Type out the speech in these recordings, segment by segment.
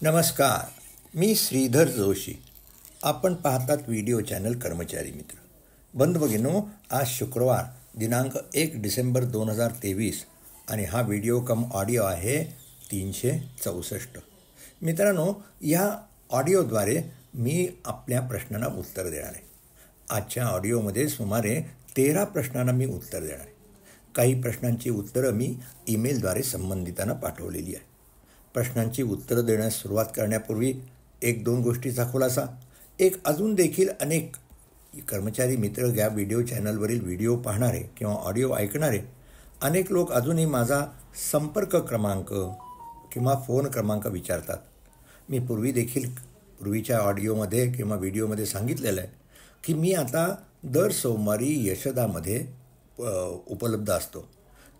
नमस्कार, मी श्रीधर जोशी. आपण पाहतात व्हिडिओ चॅनल कर्मचारी मित्र. बंधू भगिनींनो, आज शुक्रवार दिनांक 1 डिसेंबर 2023 आणि हा व्हिडिओ कम ऑडिओ आहे 364. मित्रांनो, या ऑडिओद्वारे मी आपल्या प्रश्नांना उत्तर देणार आहे. आजच्या ऑडिओमध्ये सुमारे 13 प्रश्नांना मी उत्तर देणार आहे. काही प्रश्नांची उत्तरं मी ईमेलद्वारे संबंधितांना पाठवलेली आहे. प्रश्नांची उत्तरं देण्यास सुरुवात करण्यापूर्वी 1-2 गोष्टीचा खुलासा. अजून देखील अनेक कर्मचारी मित्र या व्हिडिओ चॅनलवरील व्हिडिओ पाहणारे किंवा ऑडिओ ऐकणारे अनेक लोक अजूनही माझा संपर्क क्रमांक किंवा फोन क्रमांक विचारतात. मी पूर्वीच्या ऑडिओमध्ये किंवा व्हिडिओमध्ये सांगितलेलं आहे की मी आता दर सोमवारी यशोदामध्ये उपलब्ध असतो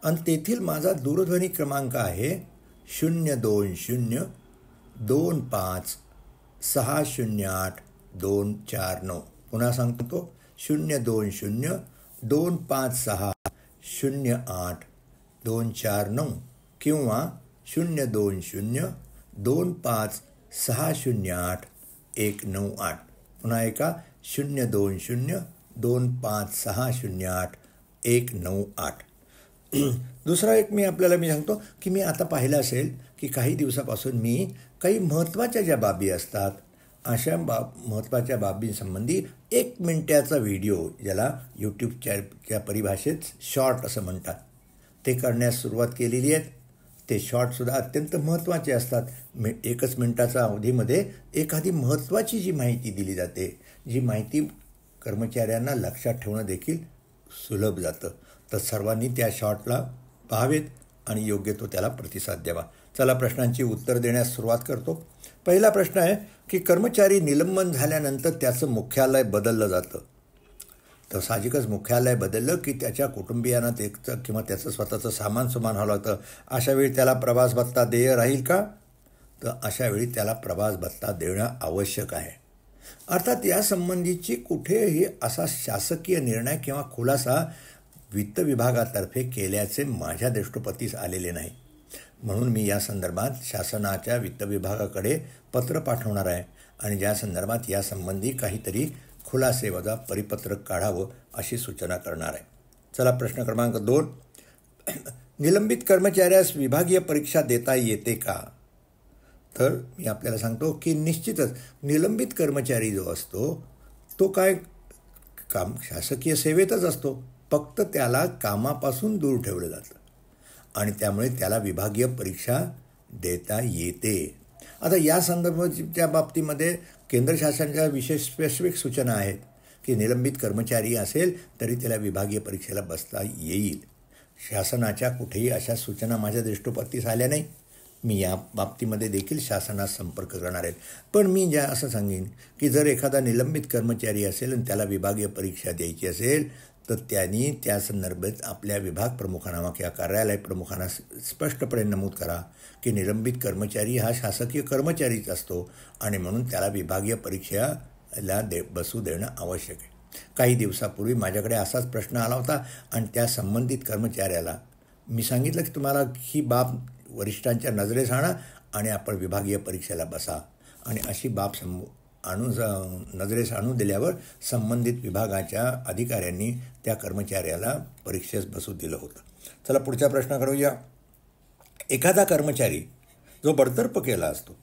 आणि तेथील माझा दूरध्वनी क्रमांक आहे 02025608249. पुन्हा सांगतो 02025608249 किंवा 02025608198. पुन्हा एका 02025608198. दुसरा मी सांगतो की मी आता पाहिलं असेल की काही दिवसापासून मी काही महत्त्वाच्या ज्या बाबी असतात अशा महत्त्वाच्या बाबींसंबंधी 1 मिनिटाचा व्हिडिओ, ज्याला यूट्यूबच्या परिभाषेत शॉर्ट असं म्हणतात, ते करण्यास सुरुवात केलेली आहे. ते शॉर्टसुद्धा अत्यंत महत्त्वाचे असतात. 1 मिनिटाच्या अवधीमध्ये एखादी महत्त्वाची जी माहिती दिली जाते, जी माहिती कर्मचाऱ्यांना लक्षात ठेवणं देखील सुलभ जातं. तर सर्वांनी त्या शॉर्टला पाहावेत आणि योग्य तो त्याला प्रतिसाद द्यावा. चला प्रश्नांची उत्तर देण्यास सुरुवात करतो. पहिला प्रश्न आहे की कर्मचारी निलंबन झाल्यानंतर त्याचं मुख्यालय बदललं जातं. तर साहजिकच मुख्यालय बदललं की त्याच्या कुटुंबियांना त्याचं किंवा त्याचं स्वतःचं सामान हवं लागतं. अशावेळी त्याला प्रवास भत्ता देय राहील का? तर अशावेळी त्याला प्रवास भत्ता देणं आवश्यक आहे. अर्थात यासंबंधीची कुठेही असा शासकीय निर्णय किंवा खुलासा वित्त विभागातर्फे केल्याचे माझ्या दृष्टीपथीस आलेले नाही. म्हणून मी या संदर्भात शासनाच्या वित्त विभागाकडे पत्र पाठवणार आहे आणि ज्या संदर्भात यासंबंधी काहीतरी खुलासेवजा परिपत्रक काढावं अशी सूचना करणार आहे. चला प्रश्न क्रमांक 2. निलंबित कर्मचाऱ्यास विभागीय परीक्षा देता येते का? तर मी आपल्याला सांगतो की निश्चितच निलंबित कर्मचारी जो असतो तो काय शासकीय सेवेतच असतो, फक्त त्याला कामापासून दूर ठेवलं जातं आणि त्यामुळे त्याला विभागीय परीक्षा देता येते. आता या संदर्भाच्या बाबतीमध्ये केंद्र शासनाच्या विशेष स्पेसिफिक सूचना आहेत की निलंबित कर्मचारी असेल तरी त्याला विभागीय परीक्षेला बसता येईल. शासनाच्या कुठेही अशा सूचना माझ्या दृष्टीपथीस आल्या नाही. मी या बाबतीमध्ये देखील शासनास संपर्क करणार आहे. पण मी असं सांगेन की जर एखादा निलंबित कर्मचारी असेल आणि त्याला विभागीय परीक्षा द्यायची असेल तर त्यांनी त्या संदर्भात आपल्या विभाग प्रमुखांना किंवा कार्यालय प्रमुखांना स्पष्टपणे नमूद करा की निलंबित कर्मचारी हा शासकीय कर्मचारीच असतो आणि म्हणून त्याला विभागीय परीक्षेला बसू देणं आवश्यक आहे. काही दिवसापूर्वी माझ्याकडे असाच प्रश्न आला होता आणि त्या संबंधित कर्मचाऱ्याला मी सांगितलं की तुम्हाला ही बाब वरिष्ठांच्या नजरेस आणा आणि आपण विभागीय परीक्षेला बसा. आणि अशी बाब नजरेस आणून दिल्यावर संबंधित विभागाच्या अधिकाऱ्यांनी त्या कर्मचाऱ्याला परीक्षेस बसू दिलं होतं. चला पुढचा प्रश्न करूया. एखादा कर्मचारी जो बडतर्फ केला असतो,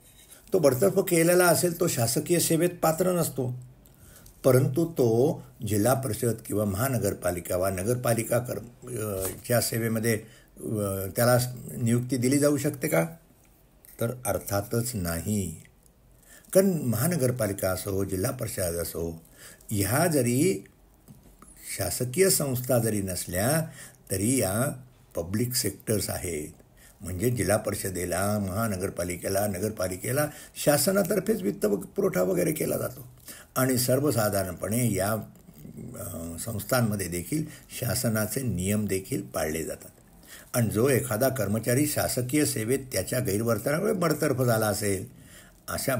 तो बडतर्फ केलेला असेल तो शासकीय सेवेत पात्र नसतो, परंतु तो जिल्हा परिषद किंवा महानगरपालिका वा नगरपालिका च्या सेवेमध्ये त्याला नियुक्ती दिली जाऊ शकते का? तर अर्थातच नाही. कारण महानगरपालिका असो, जिल्हा परिषद असो, ह्या जरी शासकीय संस्था जरी नसल्या तरी या पब्लिक सेक्टर्स आहेत. म्हणजे जिल्हा परिषदेला, महानगरपालिकेला, नगरपालिकेला शासनातर्फेच वित्त पुरवठा वगैरे केला जातो आणि सर्वसाधारणपणे या संस्थांमध्ये देखील शासनाचे नियम देखील पाळले जातात. आणि जो एखादा कर्मचारी शासकीय सेवेत त्याच्या गैरवर्तनामुळे बडतर्फ झाला असेल, अशा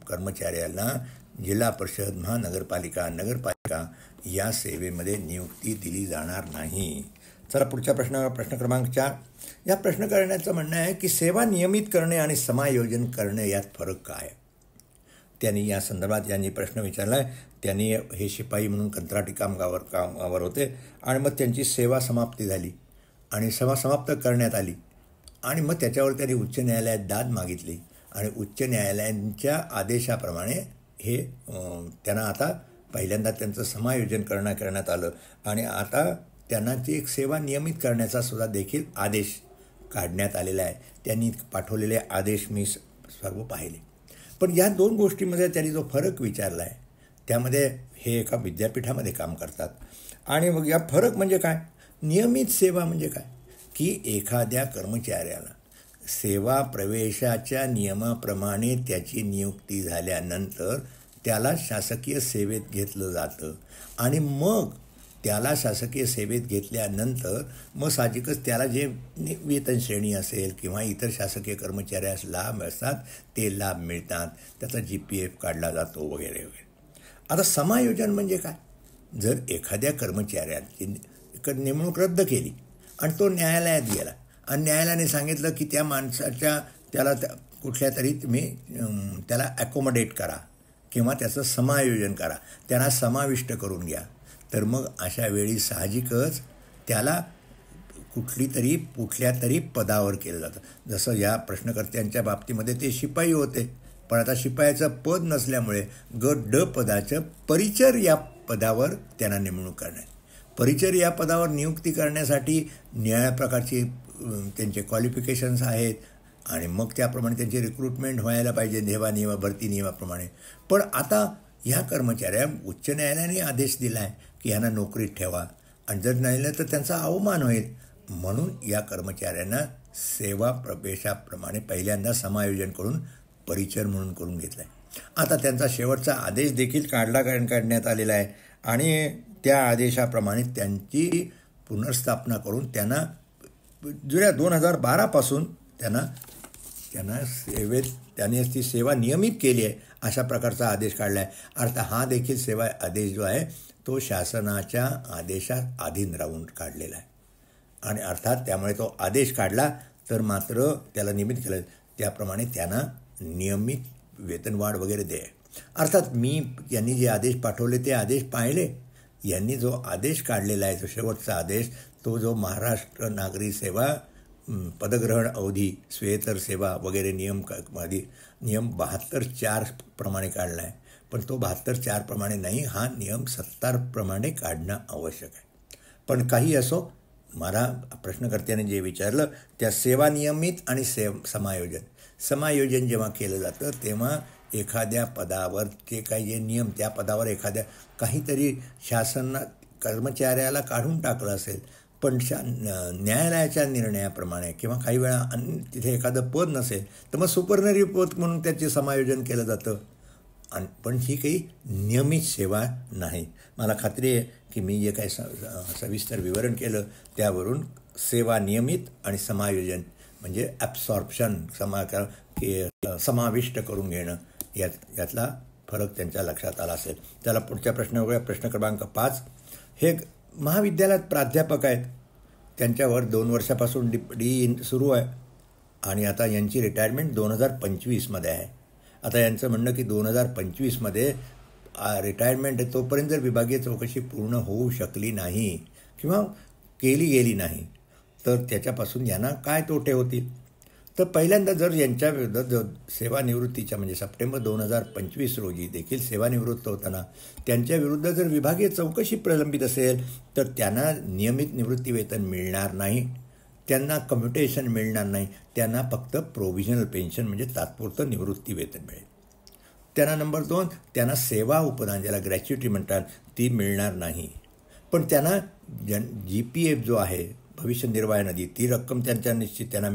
कर्मचाऱ्याला जिल्हा परिषद, महानगरपालिका, नगरपालिका या सेवेमध्ये नियुक्ती दिली जाणार नाही. चला पुढच्या प्रश्न क्रमांक 4. या प्रश्न करण्याचं म्हणणं आहे की सेवा नियमित करणे आणि समायोजन करणे यात फरक काय? त्यांनी या संदर्भात यांनी प्रश्न विचारला आहे. त्यांनी हे शिपाई म्हणून कंत्राटी कामावर होते आणि मग त्यांची सेवा समाप्ती झाली आणि सेवा समाप्त करण्यात आली आणि मग त्याच्यावर त्यांनी उच्च न्यायालयात दाद मागितली आणि उच्च न्यायालयांच्या आदेशाप्रमाणे हे त्यांना आता पहिल्यांदा त्यांचं समायोजन करण्यात आलं आणि आता त्यांना ती एक सेवा नियमित करण्याचा सुद्धा देखील आदेश काढण्यात आलेला आहे. त्यांनी पाठवलेले आदेश मी सर्व पाहिले. पण या 2 गोष्टींमध्ये त्यांनी जो फरक विचारला आहे त्यामध्ये हे एका विद्यापीठामध्ये काम करतात आणि मग या फरक म्हणजे काय? नियमित सेवा म्हणजे काय की एखाद्या कर्मचाऱ्याला सेवा प्रवेशाच्या नियमाप्रमाणे त्याची नियुक्ती झाल्यानंतर त्याला शासकीय सेवेत घेतलं जातं आणि मग त्याला शासकीय सेवेत घेतल्यानंतर मग साहजिकच त्याला जे वेतन श्रेणी असेल किंवा इतर शासकीय कर्मचाऱ्यास लाभ असतात ते लाभ मिळतात, त्याचा GPF काढला जातो वगैरे वगैरे. आता समायोजन म्हणजे काय? जर एखाद्या कर्मचाऱ्याची नेमणूक रद्द केली आणि तो न्यायालयात गेला आणि न्यायालयाने सांगितलं की त्या माणसाच्या त्याला कुठल्या तरी तुम्ही त्याला ॲकोमोडेट करा किंवा त्याचं समायोजन करा, त्यांना समाविष्ट करून घ्या, तर मग अशा वेळी साहजिकच त्याला कुठल्या तरी पदावर केलं जातं. जसं या प्रश्नकर्त्यांच्या बाबतीमध्ये ते शिपाई होते, पण आता शिपायाचं पद नसल्यामुळे गट ड पदाचं परिचर या पदावर त्यांना नेमणूक करण्यात. परिचर या पदावर नियुक्ती करण्यासाठी निळ्या प्रकारची त्यांचे क्वालिफिकेशन्स आहेत आणि मग त्याप्रमाणे त्यांची रिक्रुटमेंट व्हायला पाहिजे भरती नियमाप्रमाणे. पण आता ह्या कर्मचाऱ्या उच्च न्यायालयाने आदेश दिला आहे की यांना नोकरीत ठेवा आणि जर नाही तर त्यांचा अवमान होईल, म्हणून या कर्मचाऱ्यांना सेवा प्रवेशाप्रमाणे पहिल्यांदा समायोजन करून परिचर म्हणून करून घेतलं आहे. आता त्यांचा शेवटचा आदेश देखील काढण्यात आलेला आहे आणि त्या आदेशाप्रमाणे त्यांची पुनर्स्थापना करून त्यांना जुन्या 2012पासून त्यांनी ती सेवा नियमित केली आहे अशा प्रकारचा आदेश काढला आहे. अर्थात हा देखील सेवा आदेश जो आहे तो शासनाच्या आदेशात अधीन राहून काढलेला आहे आणि अर्थात त्यामुळे तो आदेश काढला तर मात्र त्याला नियमित केलं, त्याप्रमाणे त्यांना नियमित वेतनवाढ वगैरे दे. अर्थात यांनी जे आदेश पाठवले ते आदेश पाहिले. यांनी जो आदेश काढलेला आहे तो शेवटचा आदेश तो जो महाराष्ट्र नागरी सेवा पदग्रहण अवधी स्वेतर सेवा वगैरे नियम 72(4) प्रमाणे काढला आहे. पण तो 72(4) प्रमाणे नाही, हा नियम 70 प्रमाणे काढणं आवश्यक आहे. पण काही असो, मला प्रश्नकर्त्याने जे विचारलं त्या सेवा नियमित आणि समायोजन जेव्हा केलं जातं तेव्हा एखाद्या पदावर जे नियम त्या पदावर एखाद्या काहीतरी शासन कर्मचाऱ्याला काढून टाकलं असेल पण न्यायालयाच्या निर्णयाप्रमाणे किंवा काही वेळा तिथे एखादं पद नसेल तर मग सुपरनरी पद म्हणून त्याचे समायोजन केलं जातं. पण ही काही नियमित सेवा नाही. मला खात्री आहे की मी जे काही सविस्तर विवरण केलं त्यावरून सेवा नियमित आणि समायोजन म्हणजे ॲब्सॉर्प्शन समाविष्ट करून घेणं यातला फरक त्यांच्या लक्षात आला असेल. त्याला पुढच्या प्रश्न क्रमांक 5. हे महाविद्यालयात प्राध्यापक आहेत, त्यांच्यावर 2 वर्षापासून डी सुरू आहे आणि आता यांची रिटायरमेंट 2025मध्ये आहे. आता यांचं म्हणणं की 2025मध्ये रिटायरमेंट आहे तोपर्यंत जर विभागीय चौकशी पूर्ण होऊ शकली नाही किंवा केली गेली नाही तर त्याच्यापासून यांना काय तोटे होतील. तर पहिल्यांदा जर यांच्या विरुद्ध सेवानिवृत्तीच्या म्हणजे सप्टेंबर 2025 रोजी देखील सेवानिवृत्त होताना त्यांच्या विरुद्ध जर विभागीय चौकशी प्रलंबित असेल तर त्यांना नियमित निवृत्ती वेतन मिळणार नाही, त्यांना कम्युटेशन मिळणार नाही, त्यांना फक्त प्रोव्हिजनल पेन्शन म्हणजे तात्पुरतं निवृत्ती वेतन मिळेल. त्यांना नंबर 2 त्यांना सेवा उपदान ज्याला ग्रॅच्युटी म्हणतात ती मिळणार नाही. पण त्यांना GPF जो आहे भविष्य निर्वाह निधी ती रक्कम त्यांच्या निश्चित त्यांना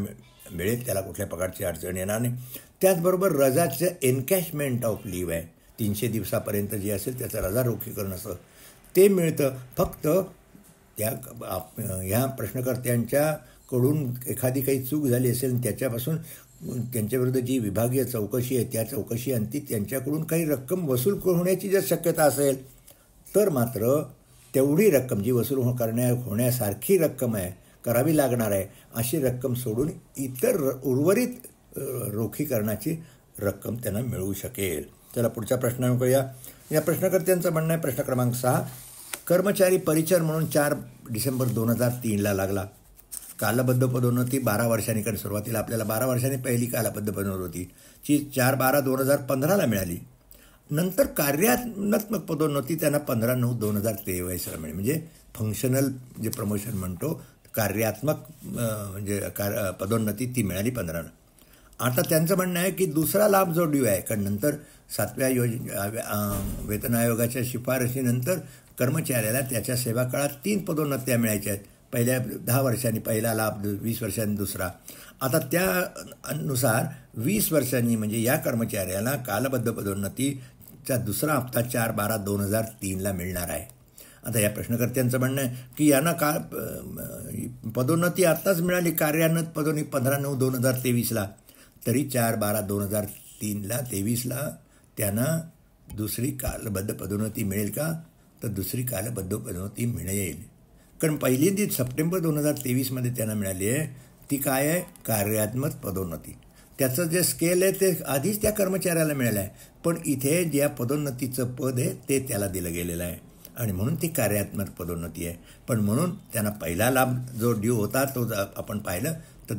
मिळेल, त्याला कुठल्या प्रकारची अडचण येणार नाही. त्याचबरोबर रजाचं एनकॅशमेंट ऑफ लिव्ह आहे 300 दिवसापर्यंत जे असेल त्याचं रजा रोखीकरण असं ते मिळतं. फक्त ह्या प्रश्नकर्त्यांच्याकडून एखादी काही चूक झाली असेल त्याच्यापासून त्यांच्याविरुद्ध जी विभागीय चौकशी आहे त्या चौकशी अंती त्यांच्याकडून काही रक्कम वसूल होण्याची जर शक्यता असेल तर मात्र तेवढी रक्कम जी वसूल होण्यासारखी रक्कम आहे, करावी लागणार आहे, अशी रक्कम सोडून इतर उर्वरित रोखीकरणाची रक्कम त्यांना मिळू शकेल. चला पुढचा प्रश्न करूया. या प्रश्नकर्त्यांचं म्हणणं आहे, प्रश्न क्रमांक 6, कर्मचारी परिचर म्हणून 4 डिसेंबर 2003ला लागला. कालबद्ध पदोन्नती 12 वर्षांनी, कारण सुरुवातीला आपल्याला 12 वर्षांनी पहिली कालबद्ध पदोन्नती ची 4/12/2015ला मिळाली. नंतर कार्यात्मक पदोन्नती त्यांना 15/9/2023ला मिळाली. म्हणजे फंक्शनल जे प्रमोशन म्हणतो, कार्यात्मक म्हणजे पदोन्नती ती मिळाली 15. आता त्यांचं म्हणणं आहे की दुसरा लाभ जो ड्यू आहे, कारण नंतर 7व्या वेतन आयोगाच्या शिफारशीनंतर कर्मचाऱ्याला त्याच्या सेवा काळात 3 पदोन्नत्या मिळायच्या आहेत. पहिल्या 10 वर्षांनी पहिला लाभ, 20 वर्षांनी दुसरा. आता त्यानुसार 20 वर्षांनी म्हणजे या कर्मचाऱ्याला कालबद्ध पदोन्नतीचा दुसरा हप्ता 4/12/2003ला मिळणार आहे. आता या प्रश्नकर्त्यांचं म्हणणं आहे की यांना पदोन्नती आत्ताच मिळाली, कार्यान्वित पदोन्नती 15/9/2023ला, तरी 4/12/2023ला त्यांना दुसरी कालबद्ध पदोन्नती मिळेल का? तर दुसरी कालबद्ध पदोन्नती मिळेल. कारण पहिल्यांदी सप्टेंबर 2023मध्ये त्यांना मिळाली आहे ती काय आहे? कार्यात्मक पदोन्नती. त्याचं जे स्केल आहे ते आधीच त्या कर्मचाऱ्याला मिळालं आहे, पण इथे ज्या पदोन्नतीचं पद आहे ते त्याला दिलं गेलेलं आहे आणि म्हणून ती कार्यात्मक पदोन्नती आहे. पण म्हणून त्यांना पहिला लाभ जो ड्यू होता तो आपण पाहिलं तर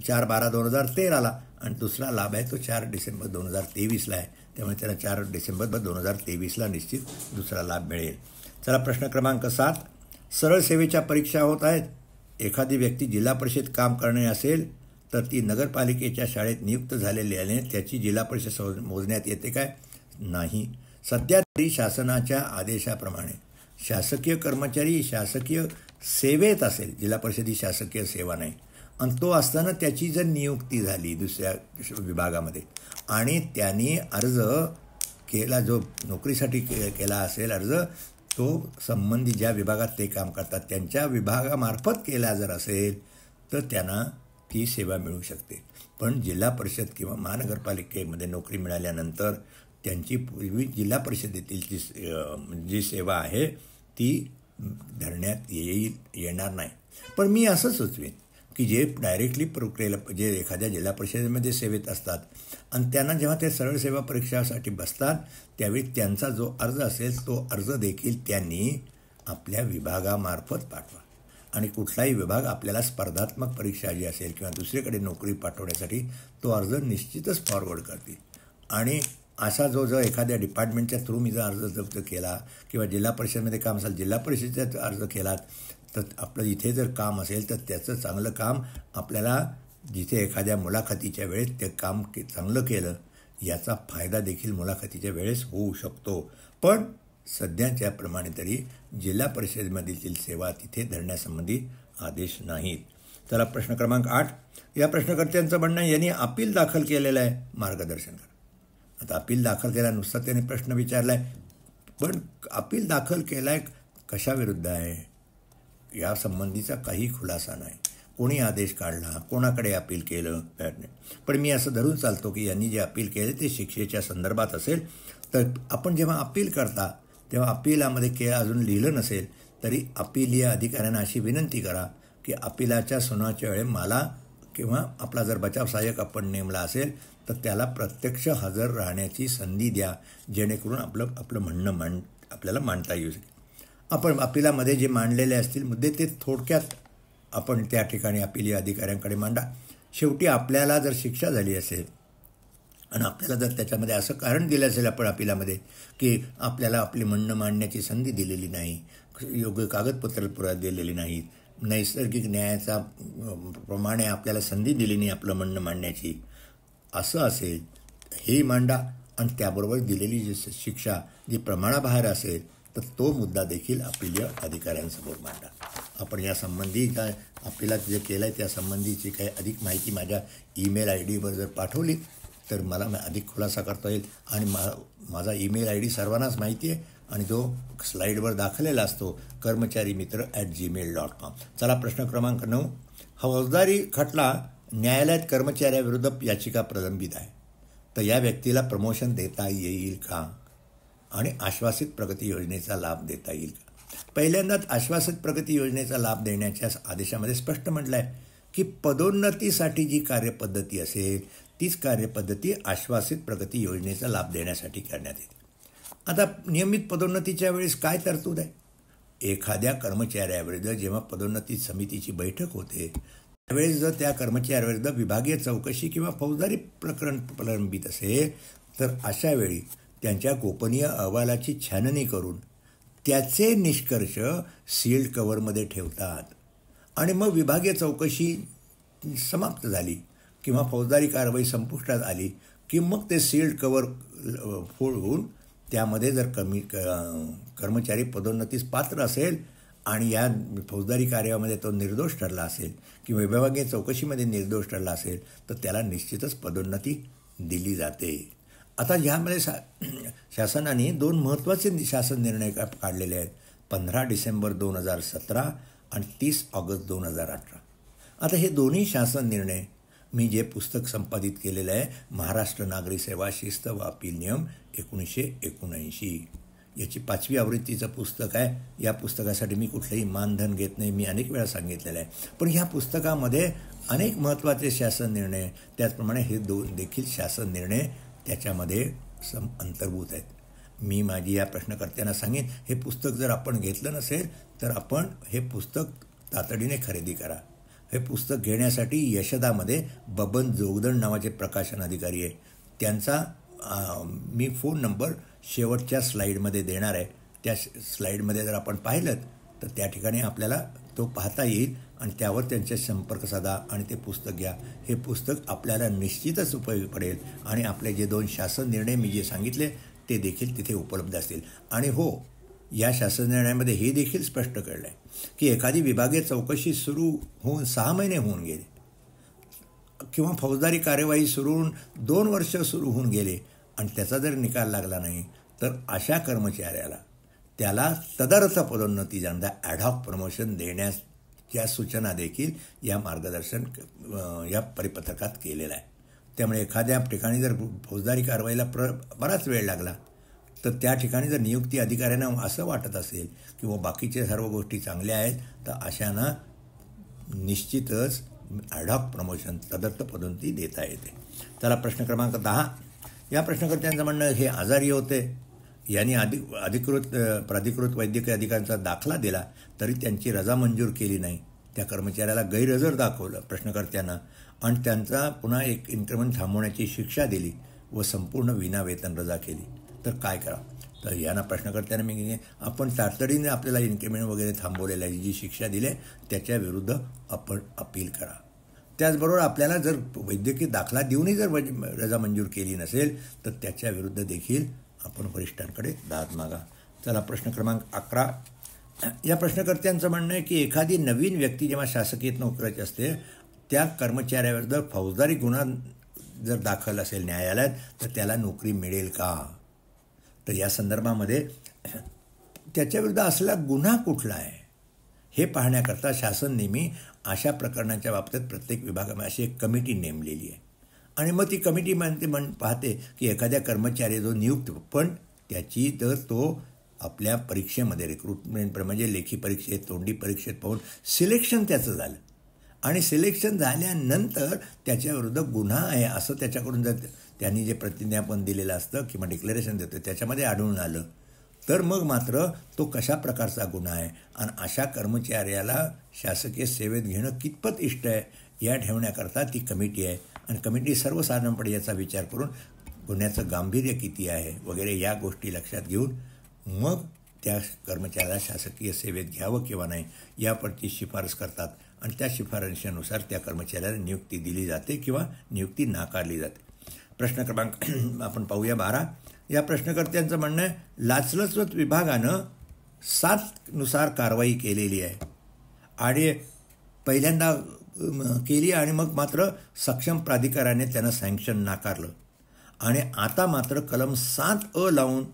4/12/2013ला आणि दुसरा लाभ आहे तो 4 डिसेंबर 2023ला आहे. त्यामुळे त्याला 4 डिसेंबर 2023ला निश्चित दुसरा लाभ मिळेल. चला प्रश्न क्रमांक 7, सरळ सेवेच्या परीक्षा होत आहेत. एखादी व्यक्ती जिल्हा परिषद काम करणे असेल तर ती नगरपालिकेच्या शाळेत नियुक्त झालेल्याने त्याची जिल्हा परिषद मोजण्यात येते काय? नाही. सध्या तरी शासनाच्या आदेशाप्रमाणे शासकीय कर्मचारी शासकीय सेवेत असेल, जिल्हा परिषद ही शासकीय सेवा नाही, आणि तो असताना त्याची जर नियुक्ती झाली दुसऱ्या विभागामध्ये आणि त्यांनी अर्ज केला, जो नोकरीसाठी केला असेल अर्ज, तो संबंधित ज्या विभागात ते काम करतात त्यांच्या विभागामार्फत केला जर असेल तर त्यांना ती सेवा मिळू शकते. पण जिल्हा परिषद किंवा महानगरपालिकेमध्ये नोकरी मिळाल्यानंतर त्यांची पूर्वी जिल्हा परिषदेतील जी सेवा आहे ती धरण्यात येणार नाही. पण मी असं सुचवेन की जे डायरेक्टली केलं, जे एखाद्या जिल्हा परिषदेमध्ये सेवेत असतात आणि त्यांना जेव्हा ते सरळ सेवा परीक्षासाठी बसतात त्यावेळी त्यांचा जो अर्ज असेल तो अर्ज देखील त्यांनी आपल्या विभागामार्फत पाठवा. आणि कुठलाही विभाग आपल्याला स्पर्धात्मक परीक्षा जी असेल किंवा दुसरीकडे नोकरी पाठवण्यासाठी तो अर्ज निश्चितच फॉरवर्ड करते. आणि असा जो एखाद्या डिपार्टमेंटच्या थ्रू मी जर अर्ज जर केला किंवा जिल्हा परिषदेमध्ये काम असेल जिल्हा परिषदेचा अर्ज केलात तर आपलं इथे जर काम असेल तर त्याचं चांगलं काम आपल्याला जिथे एखाद्या मुलाखतीच्या वेळेस ते काम चांगलं केलं याचा फायदा देखील मुलाखतीच्या वेळेस होऊ शकतो. पण सध्याच्याप्रमाणे तरी जिल्हा परिषदेमधील सेवा तिथे धरण्यासंबंधी आदेश नाहीत. चला प्रश्न क्रमांक 8, या प्रश्नकर्त्यांचं म्हणणं यांनी अपील दाखल केलेलं आहे, मार्गदर्शन करा. आता अपील दाखल केला, नुसता त्याने प्रश्न विचारला आहे, पण अपील दाखल केला आहे कशाविरुद्ध आहे या संबंधीचा काही खुलासा नाही. कोणी आदेश काढला, कोणाकडे अपील केलं नाही. पण मी असं धरून चालतो की यांनी जे अपील केले ते शिक्षेच्या संदर्भात असेल. तर आपण जेव्हा अपील करता तेव्हा अपीलामध्ये अजून लिहिलं नसेल तरी अपीलीय अधिकाऱ्यांना अशी विनंती करा की अपीलाच्या सुनावणीच्या वेळी मला किंवा आपला जर बचाव सहाय्यक आपण नेमला असेल तर त्याला प्रत्यक्ष हजर राहण्याची संधी द्या, जेणेकरून आपलं म्हणणं आपल्याला मांडता येऊ शकेल. आपण अपीलामध्ये जे मांडलेले असतील मुद्दे ते थोडक्यात आपण त्या ठिकाणी अपीलीय अधिकाऱ्यांकडे मांडा. शेवटी आपल्याला जर शिक्षा झाली असेल आणि आपल्याला जर त्याच्यामध्ये असं कारण दिलं असेल आपण अपीलामध्ये की आपल्याला आपली म्हणणं मांडण्याची संधी दिलेली नाही, योग्य कागदपत्र पुरावे दिलेली नाहीत, नैसर्गिक न्यायाचा प्रमाणे आपल्याला संधी दिली नाही आपलं म्हणणं मांडण्याची, असं असेल हे मांडा. आणि त्याबरोबर दिलेली जी शिक्षा जी प्रमाणाबाहेर असेल तर तो मुद्दा देखील अपीलीय अधिकाऱ्यांसमोर मांडा. आपण यासंबंधी काय अपीलात जे केलं आहे त्यासंबंधीची काही अधिक माहिती माझ्या ईमेल ID वर जर पाठवली तर मला अधिक खुलासा करता येईल. आणि माझा ईमेल ID सर्वांनाच माहिती आहे आणि जो स्लाईडवर दाखवलेला असतो कर्मचारीमित्र@gmail.com. चला प्रश्न क्रमांक 9, फौजदारी खटला न्यायालयात कर्मचाऱ्याविरुद्ध याचिका प्रलंबित आहे, तर या व्यक्तीला प्रमोशन देता येईल का आणि आश्वासित प्रगती योजनेचा लाभ देता येईल का? पहिल्यांदाच आश्वासित प्रगती योजनेचा लाभ देण्याच्या आदेशामध्ये स्पष्ट म्हटलं आहे की पदोन्नतीसाठी जी कार्यपद्धती असेल तीच कार्यपद्धती आश्वासित प्रगती योजनेचा लाभ देण्यासाठी करण्यात येते. आता नियमित पदोन्नतीच्या वेळेस काय तरतूद आहे? एखाद्या कर्मचाऱ्याविरुद्ध जेव्हा पदोन्नती समितीची बैठक होते त्यावेळेस जर त्या कर्मचाऱ्याविरुद्ध विभागीय चौकशी किंवा फौजदारी प्रकरण प्रलंबित असेल तर अशा वेळी त्यांच्या गोपनीय अहवालाची छाननी करून त्याचे निष्कर्ष सील्ड कव्हरमध्ये ठेवतात आणि मग विभागीय चौकशी समाप्त झाली किंवा फौजदारी कारवाई संपुष्टात आली की मग ते सील्ड कव्हर फोडून त्यामध्ये जर कर्मचारी पदोन्नतीस पात्र असेल आणि या फौजदारी कार्यामध्ये तो निर्दोष ठरला असेल किंवा विभागीय चौकशीमध्ये निर्दोष ठरला असेल तर त्याला निश्चितच पदोन्नती दिली जाते. आता ह्यामध्ये शासनाने 2 महत्त्वाचे शासन निर्णय काढलेले आहेत. 15 डिसेंबर 2017 आणि 30 ऑगस्ट 2018. आता हे दोन्ही शासन निर्णय मी जे पुस्तक संपादित केलेलं आहे महाराष्ट्र नागरी सेवा शिस्त व अपील नियम 1979 याची 5वी आवृत्तीचं पुस्तक आहे. या पुस्तकासाठी मी कुठलंही मानधन घेत नाही, मी अनेक वेळा सांगितलेलं आहे. पण ह्या पुस्तकामध्ये अनेक महत्त्वाचे शासन निर्णय त्याचप्रमाणे हे देखील शासन निर्णय त्याच्यामध्ये अंतर्भूत आहेत. मी माझी या प्रश्नकर्त्यांना सांगेन हे पुस्तक जर आपण घेतलं नसेल तर आपण हे पुस्तक तातडीने खरेदी करा. हे पुस्तक घेण्यासाठी यशदामध्ये बबन जोगदंड नावाचे प्रकाशन अधिकारी आहे. त्यांचा मी फोन नंबर शेवटच्या स्लाईडमध्ये देणार आहे. त्या स्लाईडमध्ये जर आपण पाहिलं तर त्या ठिकाणी आपल्याला तो पाहता येईल आणि त्यावर त्यांचे संपर्क साधा आणि ते पुस्तक घ्या. हे पुस्तक आपल्याला निश्चितच उपयोगी पडेल आणि आपले जे 2 शासन निर्णय मी जे सांगितले ते देखील तिथे उपलब्ध असतील. आणि हो, या शासन निर्णयामध्ये हे देखील स्पष्ट कळलं आहे की एखादी विभागीय चौकशी सुरू होऊन 6 महिने होऊन गेले किंवा फौजदारी कार्यवाही सुरू होऊन 2 वर्ष सुरू होऊन गेले आणि त्याचा जर निकाल लागला नाही तर अशा कर्मचाऱ्याला त्याला तदर्थ पदोन्नती जनता ॲडहॉक प्रमोशन देण्याच्या सूचना देखील या या परिपत्रकात केलेल्या आहे. त्यामुळे एखाद्या ठिकाणी जर फौजदारी कारवाईला बराच वेळ लागला तर त्या ठिकाणी जर नियुक्ती अधिकाऱ्यांना असं वाटत असेल किंवा बाकीचे सर्व गोष्टी चांगल्या आहेत तर अशांना निश्चितच ॲडहॉक प्रमोशन तदर्थ पदोन्नती देता येते. चला प्रश्न क्रमांक 10. या प्रश्नकर्त्यांचं म्हणणं हे आजारी होते, यांनी प्राधिकृत वैद्यकीय अधिकाऱ्यांचा दाखला दिला तरी त्यांची रजा मंजूर केली नाही. त्या कर्मचाऱ्याला गैरहजर दाखवलं प्रश्नकर्त्यांना आणि त्यांचा पुन्हा एक इन्क्रिमेंट थांबवण्याची शिक्षा दिली व संपूर्ण विनावेतन रजा केली तर काय करा? तर यांना प्रश्नकर्त्यांना मी आपण तातडीने आपल्याला इन्क्रिमेंट वगैरे थांबवलेलं आहे, जी शिक्षा दिली त्याच्या विरुद्ध आपण अपील करा. त्याचबरोबर आपल्याला जर वैद्यकीय दाखला देऊनही जर रजा मंजूर केली नसेल तर त्याच्या विरुद्ध देखील आपण वरिष्ठांकडे दाद मागा. चला प्रश्न क्रमांक 11. या प्रश्नकर्त्यांचं म्हणणं आहे की एखादी नवीन व्यक्ती जेव्हा शासकीय नोकरीची असते त्या कर्मचाऱ्याविरुद्ध फौजदारी गुन्हा जर दाखल असेल न्यायालयात तर त्याला नोकरी मिळेल का? तर या संदर्भामध्ये त्याच्याविरुद्ध असलेला गुन्हा कुठला आहे हे पाहण्याकरता शासन नेहमी अशा प्रकरणाच्या बाबतीत प्रत्येक विभागामध्ये अशी एक कमिटी नेमलेली आहे आणि मग ती कमिटी पाहते की एखाद्या कर्मचारी जो नियुक्त पण त्याची तर तो आपल्या परीक्षेमध्ये रिक्रुटमेंट म्हणजे लेखी परीक्षेत तोंडी परीक्षेत पाहून सिलेक्शन त्याचं झालं आणि सिलेक्शन झाल्यानंतर त्याच्याविरुद्ध गुन्हा आहे असं त्याच्याकडून जर त्यांनी जे प्रतिज्ञापन दिलेलं असतं किंवा डिक्लेरेशन देतं त्याच्यामध्ये आढळून आलं तर मग मात्र तो कशा प्रकारचा गुन्हा आहे आणि अशा कर्मचाऱ्याला शासकीय सेवेत घेणं कितपत इष्ट आहे या ठेवण्याकरता ती कमिटी आहे आणि कमिटी सर्वसाधारणपणे याचा विचार करून गुन्ह्याचं गांभीर्य किती आहे वगैरे या गोष्टी लक्षात घेऊन मग त्या कर्मचाऱ्याला शासकीय सेवेत घ्यावं किंवा नाही यावरची शिफारस करतात आणि त्या शिफारशीनुसार त्या कर्मचाऱ्याला नियुक्ती दिली जाते किंवा नियुक्ती नाकारली जाते. प्रश्न क्रमांक आपण पाहूया 12. या प्रश्नकर्त्यांचं म्हणणं आहे लाचलुचपत विभागानं 7 नुसार कारवाई केलेली आहे आणि पहिल्यांदा केली आणि मग मात्र सक्षम प्राधिकाऱ्याने त्यांना सँक्शन नाकारलं आणि आता मात्र कलम 7A लावून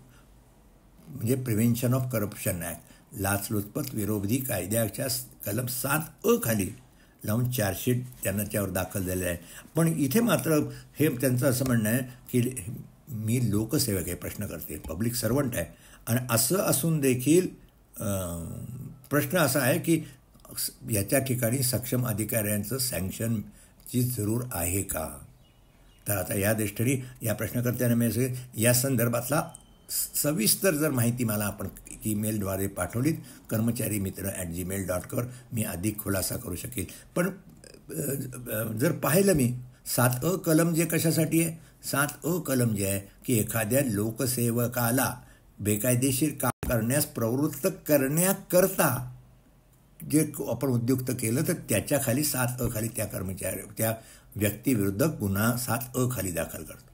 म्हणजे प्रिव्हेन्शन ऑफ करप्शन ॲक्ट लाचलुचपत विरोधी कायद्याच्या कलम 7A खाली लावून चार्जशीट त्यांना त्यावर दाखल झालेलं आहे. पण इथे मात्र हे त्यांचं असं म्हणणं आहे की मी लोकसेवक आहे प्रश्नकर्ते पब्लिक सर्वंट आहे आणि असं असून देखील प्रश्न असा आहे की याच्या ठिकाणी सक्षम अधिकाऱ्यांचं सँक्शनची जरूर आहे का. तर आता या दृष्टीने या प्रश्नकर्त्याने मी या संदर्भातला सविस्तर जर माहिती मला आपण ईमेलद्वारे पाठवलीत कर्मचारीमित्र@gmail.com मी अधिक खुलासा करू शकेल. पण जर पाहिलं मी 7A कलम जे कशासाठी आहे, 7A कलम जे आहे की एखाद्या लोकसेवकाला बेकायदेशीर काम करण्यास प्रवृत्त करण्याकरता जे आपण उद्युक्त केलं तर त्याच्या खाली 7A खाली त्या व्यक्तीविरुद्ध गुन्हा 7A खाली दाखल करतो.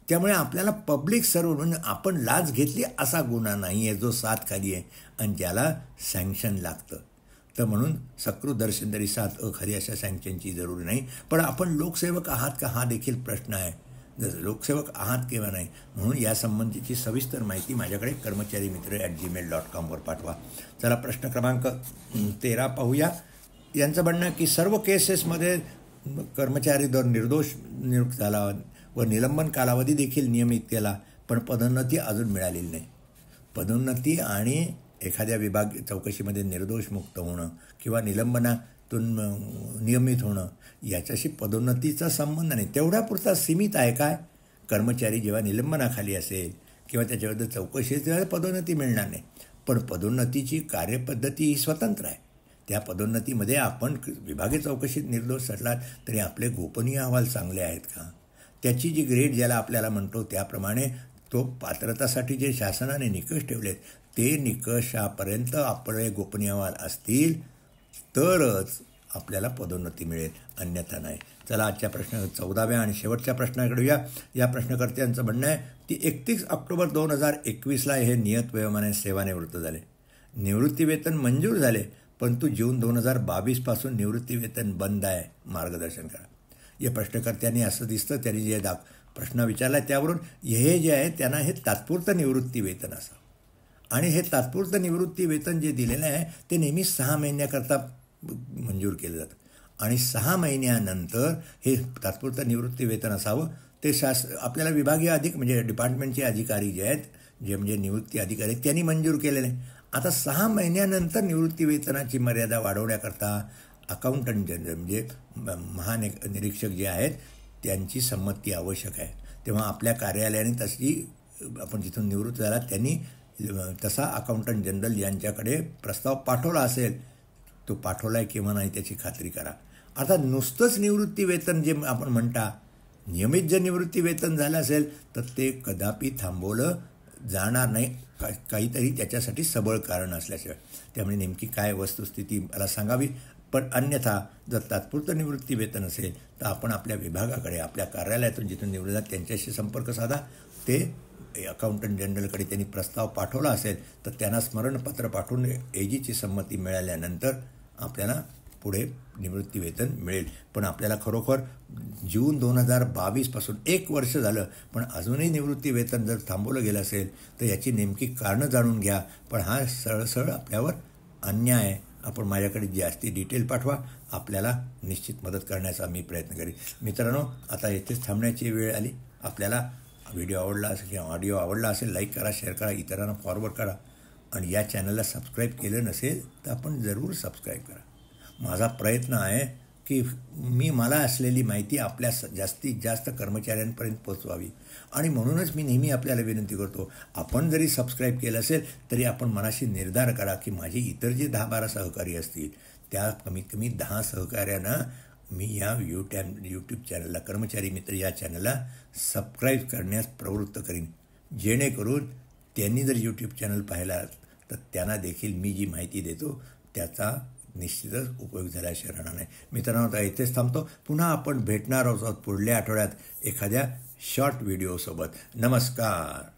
त्यामुळे आपल्याला पब्लिक सर्व म्हणजे आपण लाच घेतली असा गुन्हा नाही आहे जो 7 खाली आहे आणि ज्याला सँक्शन लागतं. तर म्हणून सकृदर्शनदरी 7A खाली अशा सँक्शनची जरूर नाही. पण आपण लोकसेवक आहात का हा देखील प्रश्न आहे. जसं लोकसेवक आहात किंवा नाही म्हणून यासंबंधीची सविस्तर माहिती माझ्याकडे कर्मचारीमित्र@gmail.com वर पाठवा. चला प्रश्न क्रमांक 13 पाहूया. यांचं म्हणणं आहे की सर्व केसेसमध्ये कर्मचारीद्वार निर्दोष नियुक्त झाला व निलंबन कालावधी देखील नियमित केला पण पदोन्नती अजून मिळालेली नाही. पदोन्नती आणि एखाद्या विभाग चौकशीमध्ये निर्दोष मुक्त होणं किंवा निलंबनातून नियमित होणं याच्याशी पदोन्नतीचा संबंध नाही. तेवढ्यापुरता सीमित आहे काय. कर्मचारी जेव्हा निलंबनाखाली असेल किंवा त्याच्याबद्दल चौकशी तेव्हा पदोन्नती मिळणार नाही. पण पदोन्नतीची कार्यपद्धती ही स्वतंत्र आहे. त्या पदोन्नतीमध्ये आपण विभागीय चौकशीत निर्दोष ठरलात तरी आपले गोपनीय अहवाल चांगले आहेत का, त्याची जी ग्रेड ज्याला आपल्याला म्हणतो त्याप्रमाणे तो पात्रतासाठी जे शासनाने निकष ठेवलेत ते निकषापर्यंत आपले गोपनीय अहवाल असतील तरच आपल्याला पदोन्नती मिळेल, अन्यथा नाही. चला आजच्या प्रश्न 14व्या आणि शेवटच्या प्रश्नाकडे या. या प्रश्नकर्त्यांचं म्हणणं आहे की 31 ऑक्टोबर 2021ला हे नियत वयोमाने सेवानिवृत्त झाले. निवृत्तीवेतन मंजूर झाले परंतु जून 2022 पासून निवृत्तीवेतन बंद आहे, मार्गदर्शन करा. या प्रश्नकर्त्यांनी असं दिसतं त्यांनी जे प्रश्न विचारला त्यावरून हे जे आहे त्यांना हे तात्पुरतं निवृत्ती वेतन असावं आणि हे तात्पुरतं निवृत्ती वेतन जे दिलेलं आहे ते नेहमी 6 महिन्याकरता मंजूर केलं जातं आणि 6 महिन्यानंतर हे तात्पुरतं निवृत्ती वेतन असावं. ते आपल्याला विभागीय म्हणजे डिपार्टमेंटचे अधिकारी जे आहेत जे म्हणजे निवृत्ती अधिकारी आहेत त्यांनी मंजूर केलेले. आता 6 महिन्यानंतर निवृत्ती वेतनाची मर्यादा वाढवण्याकरता अकाउंटंट जनरल म्हणजे महानिरीक्षक जे आहेत त्यांची संमती आवश्यक आहे. तेव्हा आपल्या कार्यालयाने तशी आपण जिथून निवृत्त झाला त्यांनी तसा अकाउंटंट जनरल यांच्याकडे प्रस्ताव पाठवला असेल, तो पाठवला आहे किंवा नाही त्याची खात्री करा. आता नुसतंच निवृत्ती वेतन जे आपण म्हणता नियमित जर निवृत्ती वेतन झालं असेल तर ते कदापि थांबवलं जाणार नाही, काहीतरी त्याच्यासाठी सबळ कारण असल्याशिवाय. त्यामुळे नेमकी काय वस्तुस्थिती मला सांगावी. पण अन्यथा जर तात्पुरतं निवृत्ती वेतन असेल तर आपण आपल्या विभागाकडे आपल्या कार्यालयातून जिथून निवडून जात त्यांच्याशी संपर्क साधा. ते अकाउंटंट जनरलकडे त्यांनी प्रस्ताव पाठवला असेल तर त्यांना स्मरणपत्र पाठवून एजीची संमती मिळाल्यानंतर आपल्याला पुढे निवृत्ती वेतन मिळेल. पण आपल्याला खरोखर जून 2022 पासून 1 वर्ष झालं पण अजूनही निवृत्ती वेतन जर थांबवलं गेलं असेल तर याची नेमकी कारणं जाणून घ्या. पण हा सरळ आपल्यावर अन्याय आहे. आपण माझ्याकडे जास्ती डिटेल पाठवा, आपल्याला निश्चित मदत करण्याचा मी प्रयत्न करेन. मित्रांनो आता येथेच थांबण्याची वेळ आली. आपल्याला व्हिडिओ आवडला असेल किंवा ऑडिओ आवडला असेल लाईक करा, शेअर करा, इतरांना फॉरवर्ड करा आणि या चॅनलला सबस्क्राईब केलं नसेल तर आपण जरूर सबस्क्राईब करा. माझा प्रयत्न आहे की मला असलेली माहिती आपल्या जास्तीत जास्त कर्मचाऱ्यांपर्यंत पोचवावी आणि म्हणूनच मी नेहमी आपल्याला विनंती करतो आपण जरी सबस्क्राईब केलं असेल तरी आपण मनाशी निर्धार करा की माझे इतर जे 10-12 सहकारी असतील त्या कमीत कमी 10 सहकाऱ्यांना मी या यूट्यूब चॅनलला कर्मचारी मित्र या चॅनलला सबस्क्राईब करण्यास प्रवृत्त करीन, जेणेकरून त्यांनी जर यूट्यूब चॅनल पाहिला तर त्यांना देखील मी जी माहिती देतो त्याचा निश्चितच उपयोग झाल्याशिवाय राहणार नाही. मित्रांनो आता इथेच थांबतो. पुन्हा आपण भेटणार आहोत पुढल्या आठवड्यात एखाद्या शॉर्ट व्हिडिओसोबत. नमस्कार.